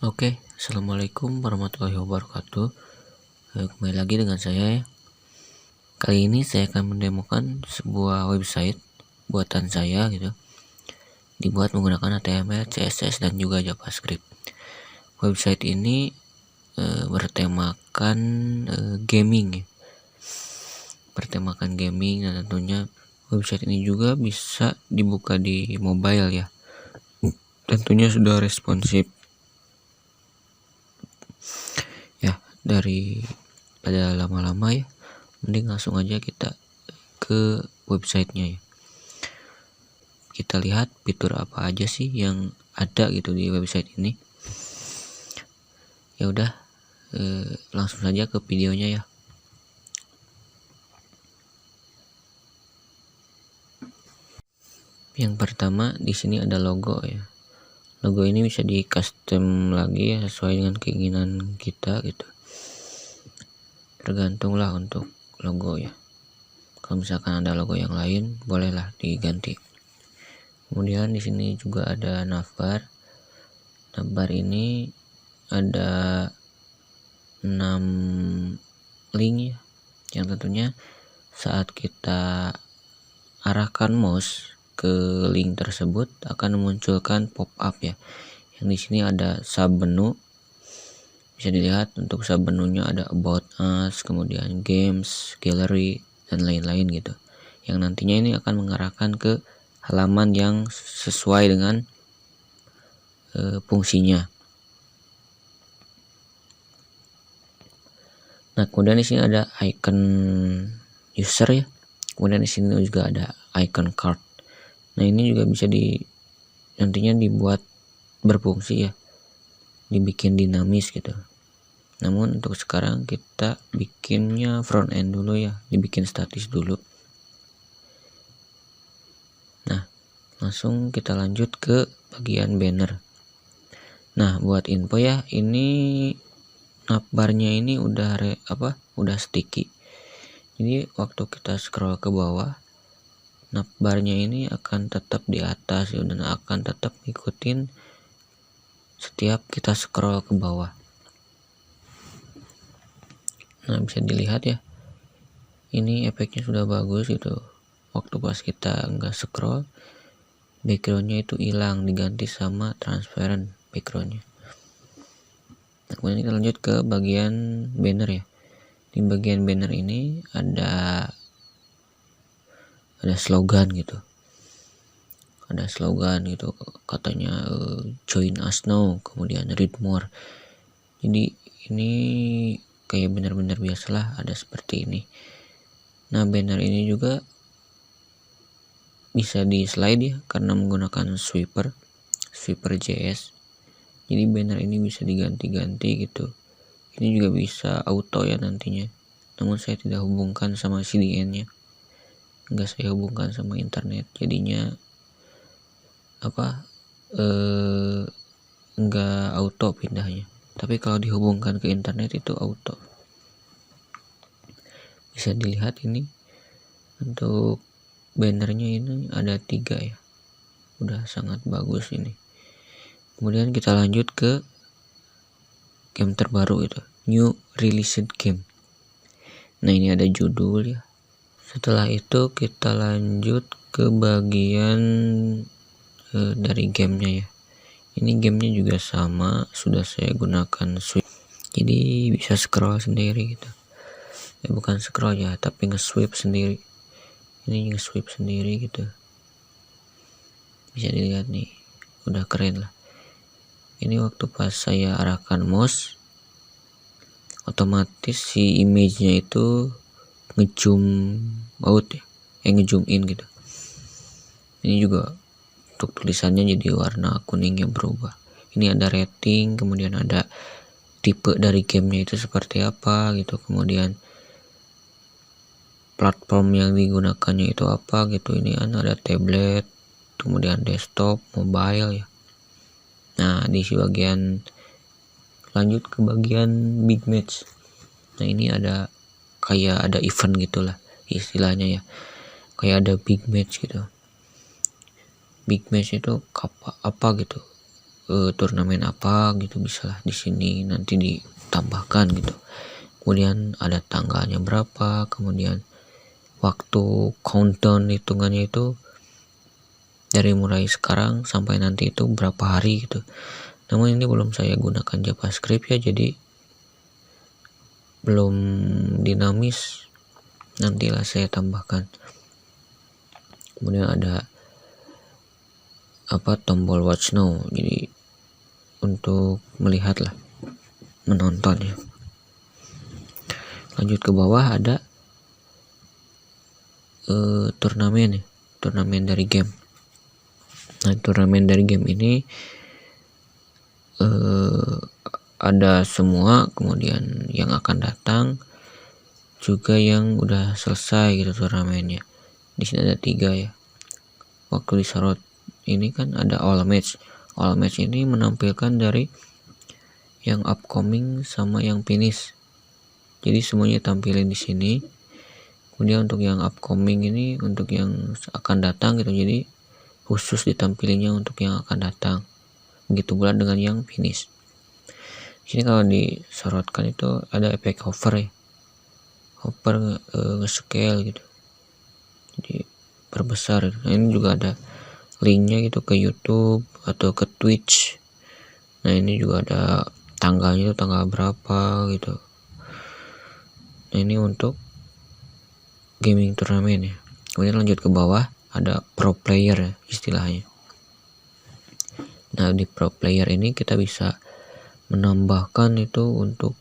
Oke, assalamualaikum warahmatullahi wabarakatuh. Kembali lagi dengan saya ya. Kali ini saya akan mendemokan sebuah website buatan saya gitu, dibuat menggunakan HTML, CSS dan juga JavaScript. Website ini bertemakan gaming ya. Bertemakan gaming, dan tentunya website ini juga bisa dibuka di mobile ya. Tentunya sudah responsif. Ya, pada lama-lama ya, mending langsung aja kita ke websitenya ya. Kita lihat fitur apa aja sih yang ada gitu di website ini. Ya udah, langsung saja ke videonya ya. Yang pertama di sini ada logo ya. Logo ini bisa di custom lagi ya, sesuai dengan keinginan kita gitu. Tergantunglah untuk logo ya. Kalau misalkan ada logo yang lain, bolehlah diganti. Kemudian di sini juga ada navbar. Navbar ini ada 6 link ya, yang tentunya saat kita arahkan mouse ke link tersebut akan memunculkan pop-up ya. Yang di sini ada submenu. Bisa dilihat untuk submenunya ada about us, kemudian games, gallery dan lain-lain gitu. Yang nantinya ini akan mengarahkan ke halaman yang sesuai dengan fungsinya. Nah, kemudian di sini ada icon user ya. Kemudian di sini juga ada icon card. Nah, ini juga bisa nantinya dibuat berfungsi ya, dibikin dinamis gitu. Namun untuk sekarang kita bikinnya front end dulu ya, dibikin statis dulu. Nah, langsung kita lanjut ke bagian banner. Nah, buat info ya, ini navbarnya ini udah sticky. Jadi waktu kita scroll ke bawah, navbarnya ini akan tetap di atas ya, dan akan tetap ngikutin setiap kita scroll ke bawah. Nah, bisa dilihat ya, ini efeknya sudah bagus gitu. Waktu pas kita nggak scroll, backgroundnya itu hilang, diganti sama transparent backgroundnya. Nah, kemudian kita lanjut ke bagian banner ya. Di bagian banner ini ada slogan gitu. Ada slogan gitu, katanya join us now, kemudian read more. Jadi ini kayak benar-benar biasalah ada seperti ini. Nah, banner ini juga bisa di slide ya, karena menggunakan sweeper JS. Jadi banner ini bisa diganti-ganti gitu. Ini juga bisa auto ya nantinya. Namun saya tidak hubungkan sama CDN-nya. Enggak saya hubungkan sama internet. Jadinya enggak auto pindahnya. Tapi kalau dihubungkan ke internet itu auto. Bisa dilihat ini untuk bannernya ini ada 3 ya. Udah sangat bagus ini. Kemudian kita lanjut ke game terbaru itu, new released game. Nah, ini ada judul ya. Setelah itu kita lanjut ke bagian dari gamenya ya. Ini gamenya juga sama, sudah saya gunakan swipe. Jadi bisa scroll sendiri gitu. Bukan scroll ya, tapi nge-swipe sendiri. Ini nge-swipe sendiri gitu. Bisa dilihat nih, udah keren lah. Ini waktu pas saya arahkan mouse, otomatis si image-nya itu ngezoom out ya, ngezoom in gitu. Ini juga untuk tulisannya jadi warna kuningnya berubah. Ini ada rating, kemudian ada tipe dari gamenya itu seperti apa gitu, kemudian platform yang digunakannya itu apa gitu. Ini ada tablet, kemudian desktop, mobile ya. Nah, di bagian lanjut ke bagian big match. Nah, ini ada kayak ada event gitulah istilahnya ya, kayak ada big match gitu. Big match itu apa gitu, turnamen apa gitu, bisa lah di sini nanti ditambahkan gitu. Kemudian ada tanggalnya berapa, kemudian waktu countdown hitungannya itu dari mulai sekarang sampai nanti itu berapa hari gitu. Namun ini belum saya gunakan JavaScript ya, jadi belum dinamis, nantilah saya tambahkan. Kemudian ada tombol watch now, jadi untuk melihat lah, menonton ya. Lanjut ke bawah ada turnamen ya, turnamen dari game. Nah, turnamen dari game ini ada semua, kemudian yang akan datang juga yang udah selesai gitu turnamennya. Di sini ada 3 ya. Waktu disorot ini kan ada all match. All match ini menampilkan dari yang upcoming sama yang finish. Jadi semuanya tampilin di sini. Kemudian untuk yang upcoming ini untuk yang akan datang gitu. Jadi khusus ditampilinnya untuk yang akan datang. Begitu pula dengan yang finish. Sini kalau disorotkan itu ada efek hover ya. Hover nge-scale gitu. Jadi perbesar. Nah, ini juga ada linknya gitu ke YouTube atau ke Twitch. Nah, ini juga ada tanggalnya itu tanggal berapa gitu. Nah, ini untuk gaming turnamen ya. Kemudian lanjut ke bawah ada pro player ya, istilahnya. Nah, di pro player ini kita bisa menambahkan itu untuk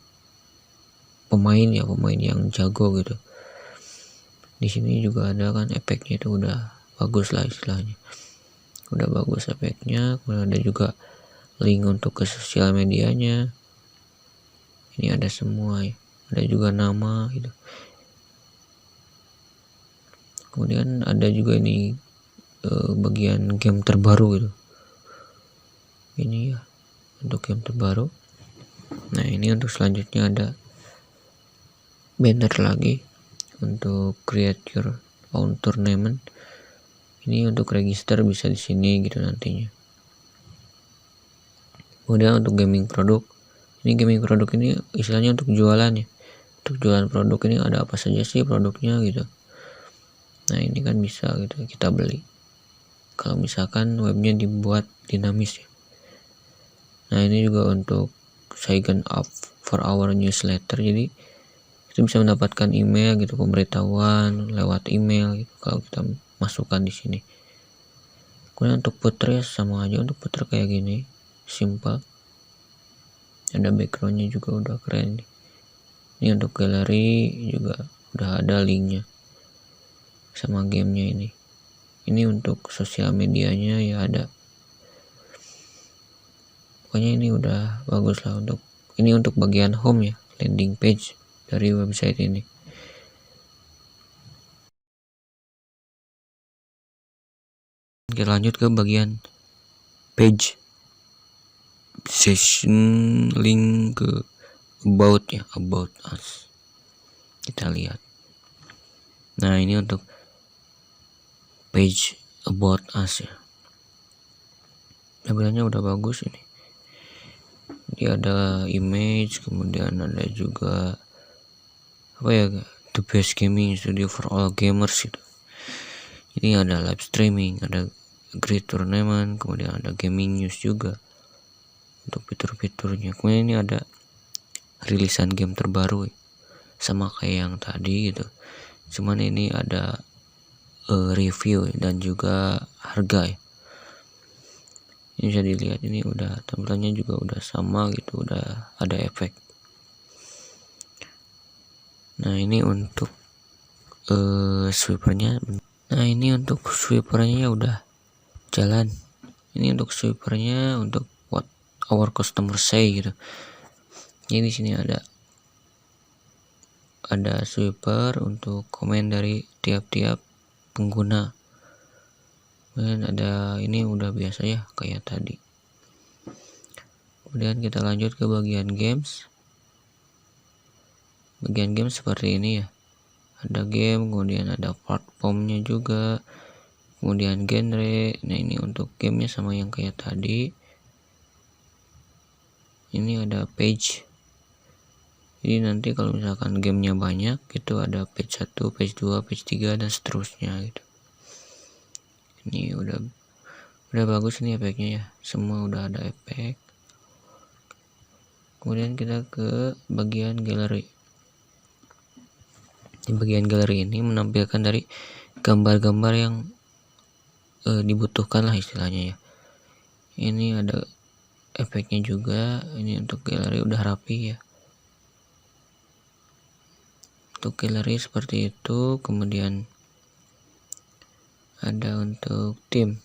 pemain ya, pemain yang jago gitu. Di sini juga ada kan efeknya, itu udah bagus lah istilahnya. Udah bagus efeknya. Kemudian ada juga link untuk ke sosial medianya. Ini ada semua ya. Ada juga nama gitu. Kemudian ada juga ini bagian game terbaru gitu. Ini ya untuk game terbaru. Nah, ini untuk selanjutnya ada banner lagi untuk create your own tournament. Ini untuk register bisa di sini gitu nantinya. Kemudian untuk gaming produk. Ini gaming produk ini istilahnya untuk jualan ya. Untuk jualan produk ini ada apa saja sih produknya gitu. Nah, ini kan bisa gitu kita beli. Kalau misalkan webnya dibuat dinamis ya. Nah, ini juga untuk sign up for our newsletter. Jadi kita bisa mendapatkan email gitu, pemberitahuan lewat email gitu kalau kita masukkan di sini. Kemudian untuk puter ya sama aja, untuk puter kayak gini, simple. Ada backgroundnya juga udah keren. Ini untuk galeri juga udah ada linknya sama gamenya ini. Ini untuk sosial medianya ya ada. Pokoknya ini udah bagus lah untuk ini untuk bagian home ya, landing page dari website ini. Kita lanjut ke bagian page, session, link ke about ya, about us. Kita lihat. Nah, ini untuk page about us ya. Tampilannya udah bagus ini. Dia ada image, kemudian ada juga the best gaming studio for all gamers gitu. Ini ada live streaming, ada great tournament, kemudian ada gaming news juga untuk fitur-fiturnya. Kemudian ini ada rilisan game terbaru ya. Sama kayak yang tadi gitu. Cuman ini ada review dan juga harga ya. Ini bisa dilihat, ini udah tampilannya juga udah sama gitu, udah ada efek. Nah, ini untuk sweepernya. Nah, ini untuk sweepernya udah jalan. Ini untuk sweepernya untuk what our customer say gitu. Jadi di sini ada sweeper untuk komen dari tiap-tiap pengguna. Kemudian ada ini udah biasa ya kayak tadi. Kemudian kita lanjut ke bagian games. Bagian game seperti ini ya. Ada game, kemudian ada platformnya juga, kemudian genre. Nah, ini untuk gamenya sama yang kayak tadi. ini ada page. Jadi nanti kalau misalkan gamenya banyak itu ada page 1, page 2, page 3 dan seterusnya gitu. Ini udah bagus nih efeknya ya, semua udah ada efek. Kemudian kita ke bagian galeri. Di bagian galeri ini menampilkan dari gambar-gambar yang dibutuhkan lah istilahnya ya. Ini ada efeknya juga. Ini untuk galeri udah rapi ya. Untuk galeri seperti itu. Kemudian ada untuk tim.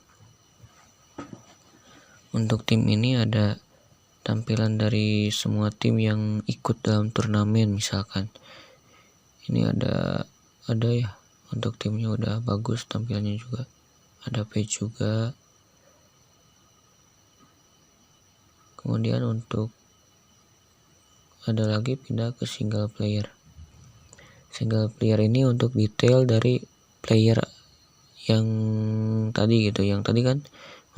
Untuk tim ini ada tampilan dari semua tim yang ikut dalam turnamen misalkan. Ini ada ya, untuk timnya udah bagus tampilannya juga. Ada page juga. Kemudian untuk ada lagi pindah ke single player. Single player ini untuk detail dari player yang tadi gitu. Yang tadi kan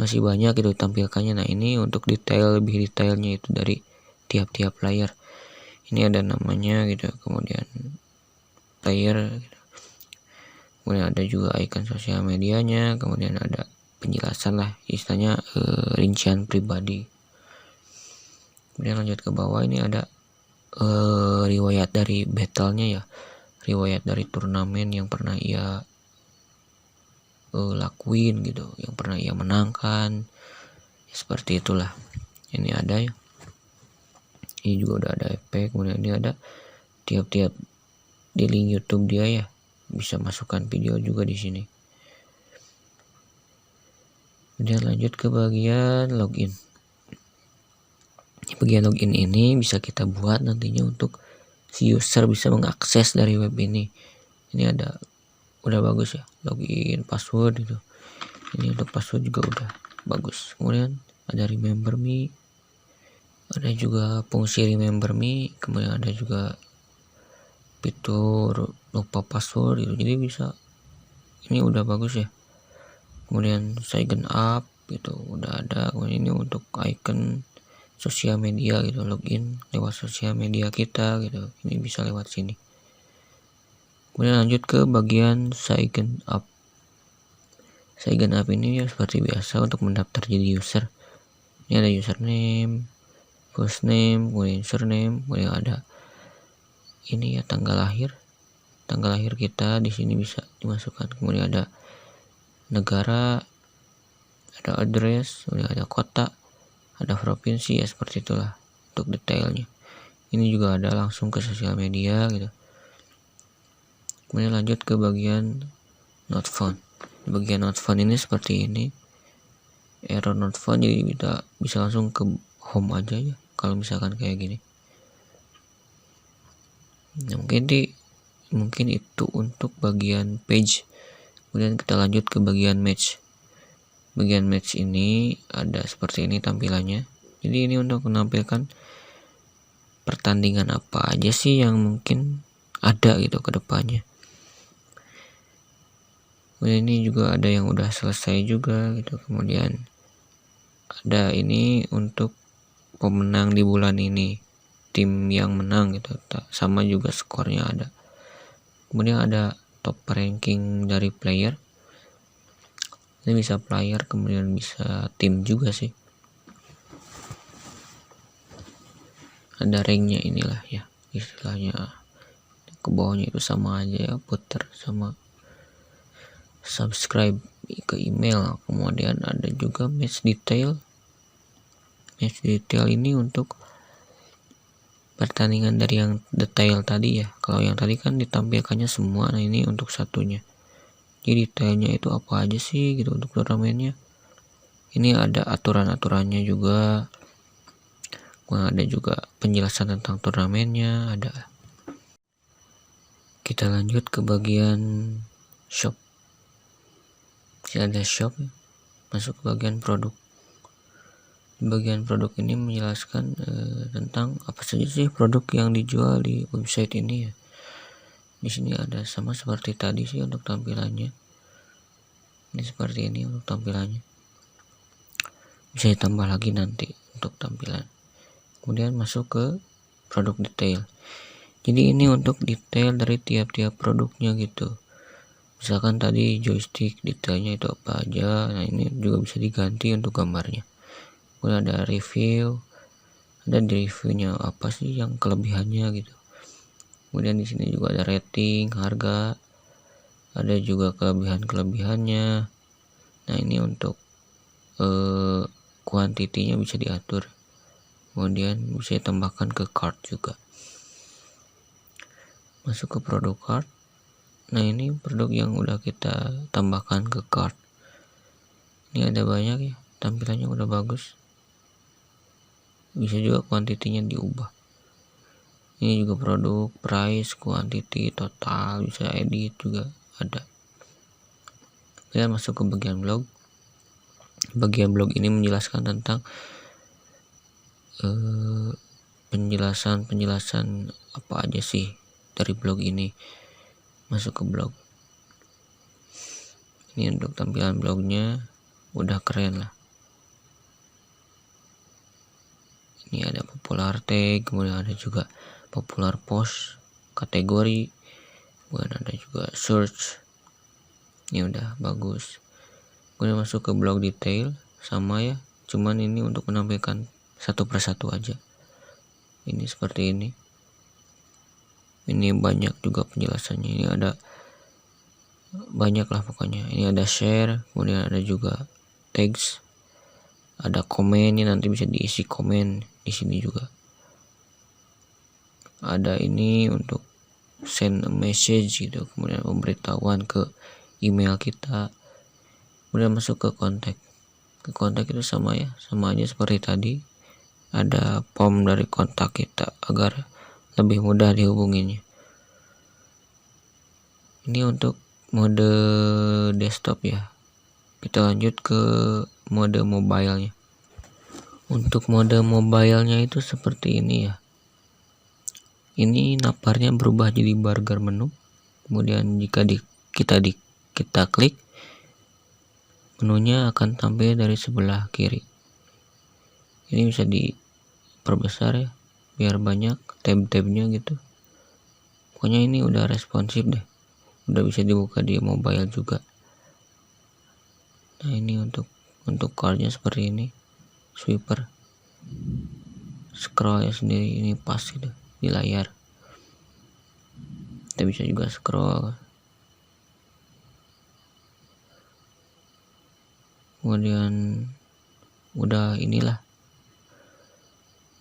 masih banyak gitu tampilkannya. Nah, ini untuk lebih detailnya itu dari tiap-tiap player. Ini ada namanya gitu. Kemudian player gitu. Kemudian ada juga icon sosial medianya, kemudian ada penjelasan lah, istilahnya rincian pribadi. Kemudian lanjut ke bawah, ini ada riwayat dari battle-nya ya, riwayat dari turnamen yang pernah ia lakuin gitu, yang pernah ia menangkan ya, seperti itulah. Ini ada ya, ini juga udah ada efek. Kemudian ini ada tiap-tiap di link YouTube dia ya, bisa masukkan video juga di sini. Kemudian lanjut ke bagian login. Di bagian login ini bisa kita buat nantinya untuk si user bisa mengakses dari web ini. Ini ada udah bagus ya, login password gitu. Ini untuk password juga udah bagus. Kemudian ada remember me, ada juga fungsi remember me, kemudian ada juga fitur lupa password gitu. Jadi bisa, ini udah bagus ya. Kemudian sign up gitu udah ada. Kemudian ini untuk icon sosial media gitu, login lewat sosial media kita gitu, ini bisa lewat sini. Kemudian lanjut ke bagian sign up. Sign up ini ya seperti biasa untuk mendaftar jadi user. Ini ada username, first name, kemudian surname, kemudian ada ini ya tanggal lahir kita di sini bisa dimasukkan. Kemudian ada negara, ada address, kemudian ada kota, ada provinsi ya, seperti itulah untuk detailnya. Ini juga ada langsung ke sosial media gitu. Kemudian lanjut ke bagian not found. Di bagian not found ini seperti ini, error not found, jadi bisa langsung ke home aja ya kalau misalkan kayak gini. Nah, mungkin itu untuk bagian page. Kemudian kita lanjut ke bagian match. Bagian match ini ada seperti ini tampilannya. Jadi ini untuk menampilkan pertandingan apa aja sih yang mungkin ada gitu ke depannya. Kemudian ini juga ada yang udah selesai juga gitu. Kemudian ada ini untuk pemenang di bulan ini, tim yang menang gitu, sama juga skornya ada. Kemudian ada top ranking dari player. Ini bisa player, kemudian bisa tim juga sih. Ada ranknya inilah ya, istilahnya ke bawahnya itu sama aja ya, puter sama subscribe ke email. Kemudian ada juga match detail. Match detail ini untuk pertandingan dari yang detail tadi ya. Kalau yang tadi kan ditampilkannya semua, nah ini untuk satunya. Jadi detailnya itu apa aja sih gitu untuk turnamennya. Ini ada aturan-aturannya juga. Ada juga penjelasan tentang turnamennya ada. Kita lanjut ke bagian shop. Ada shop, masuk ke bagian produk. Di bagian produk ini menjelaskan tentang apa saja sih produk yang dijual di website ini ya. Di sini ada sama seperti tadi sih untuk tampilannya. Ini seperti ini untuk tampilannya. Bisa ditambah lagi nanti untuk tampilan. kemudian masuk ke produk detail. Jadi ini untuk detail dari tiap-tiap produknya gitu. Misalkan tadi joystick detailnya itu apa aja, nah ini juga bisa diganti untuk gambarnya. Kemudian ada review, ada di reviewnya apa sih yang kelebihannya gitu. Kemudian di sini juga ada rating, harga, ada juga kelebihannya. Nah ini untuk kuantitinya bisa diatur, kemudian bisa ditambahkan ke cart juga. Masuk ke produk cart. Nah ini produk yang udah kita tambahkan ke cart. Ini ada banyak ya, tampilannya udah bagus. Bisa juga kuantitinya diubah. Ini juga produk, price, quantity, total, bisa edit juga ada. Kemudian masuk ke bagian blog. Bagian blog ini menjelaskan tentang penjelasan apa aja sih dari blog ini. Masuk ke blog. Ini untuk tampilan blognya udah keren lah. Ini ada popular tag, kemudian ada juga popular post, kategori, kemudian ada juga search. Ini udah bagus. Kemudian masuk ke blog detail, sama ya, cuman ini untuk menampilkan satu persatu aja. Ini seperti ini. Ini banyak juga penjelasannya. Ini ada banyak lah pokoknya. Ini ada share, kemudian ada juga tags, ada komen, ini nanti bisa diisi komen di sini juga. Ada ini untuk send a message gitu, kemudian pemberitahuan ke email kita. Kemudian masuk ke kontak. Ke kontak itu sama ya, sama aja seperti tadi. Ada form dari kontak kita agar lebih mudah dihubunginya. Ini untuk mode desktop ya. Kita lanjut ke mode mobile-nya. Untuk mode mobile-nya itu seperti ini ya. Ini naparnya berubah jadi burger menu. Kemudian jika kita klik, menunya akan tampil dari sebelah kiri. Ini bisa diperbesar ya, biar banyak tab-tabnya gitu. Pokoknya ini udah responsif deh. Udah bisa dibuka di mobile juga. Nah ini untuk card-nya seperti ini. Swiper. Scroll-nya sendiri ini pas gitu di layar. Kita bisa juga scroll. Kemudian udah inilah.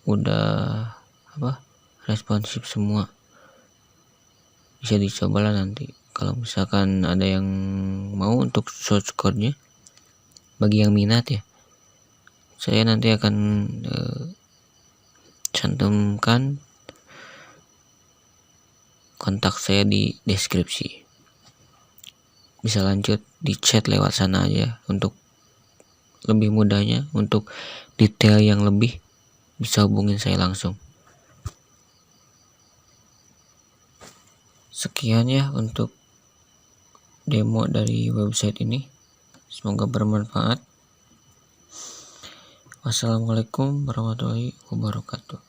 Udah responsif semua. Bisa dicobalah nanti. Kalau misalkan ada yang mau untuk source code-nya, bagi yang minat ya, saya nanti akan cantumkan kontak saya di deskripsi. Bisa lanjut di chat lewat sana aja untuk lebih mudahnya. Untuk detail yang lebih bisa hubungin saya langsung. Sekian ya untuk demo dari website ini. Semoga bermanfaat. Wassalamualaikum warahmatullahi wabarakatuh.